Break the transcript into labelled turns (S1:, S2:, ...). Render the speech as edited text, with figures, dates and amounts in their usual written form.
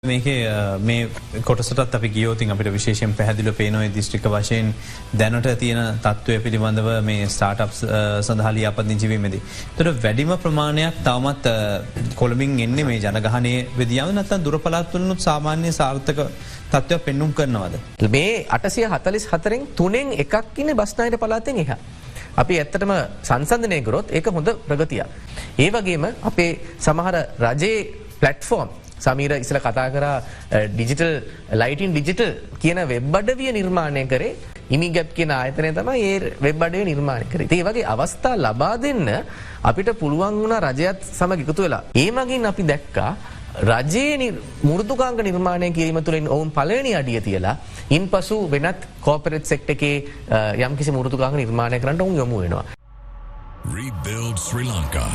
S1: මේකේ මේ කොටසටත් අපි ගියෝතින් අපිට විශේෂයෙන් පැහැදිලිව පේනවා මේ දිස්ත්‍රික්ක වශයෙන් දැනට තියෙන තත්ත්වය පිළිබඳව මේ ස්ටාර්ට්අප්ස් සඳහා ලියාපදිංචි වීමේදී. ඒතර වැඩිම ප්‍රමාණයක් තවමත් කොළඹින් එන්නේ මේ ජනගහනයේ වෙදියාව නැත්නම් දුර පළාත් වලිනුත් සාමාන්‍ය සාර්ථක තත්ත්වයක් පෙන්눔 කරනවද?
S2: මේ 844න් 3න් එකක් ඉන්නේ බස්නාහිර පළාතෙන් එහා. අපි ඇත්තටම සංසන්දනය කරොත් ඒක හොඳ ප්‍රගතියක්. ඒ වගේම අපේ සමහර රජයේ ප්ලැට්ෆෝම් සමීර ඉස්සල කතා කරා ඩිජිටල් ලයිටින් ඩිජිටල් කියන වෙබ් අඩවිය නිර්මාණය කරේ ඉමිගැප් කියන ආයතනය තමයි ඒ වෙබ් අඩවිය නිර්මාණය කරේ. ඒ වගේ අවස්ථා ලබා දෙන්න අපිට පුළුවන් වුණා රජයත් සමග එකතු වෙලා. ඒ මගින් අපි දැක්කා රජයේ මෘදුකාංග නිර්මාණය කිරීම තුළින් ඔවුන් පළවෙනි අඩිය තියලා ඉන්පසු වෙනත් කෝපරේට් සෙක්ටර් එකේ යම්කිසි මෘදුකාංග නිර්මාණය කරන්න ඔවුන් යොමු වෙනවා.
S3: Rebuild Sri Lanka.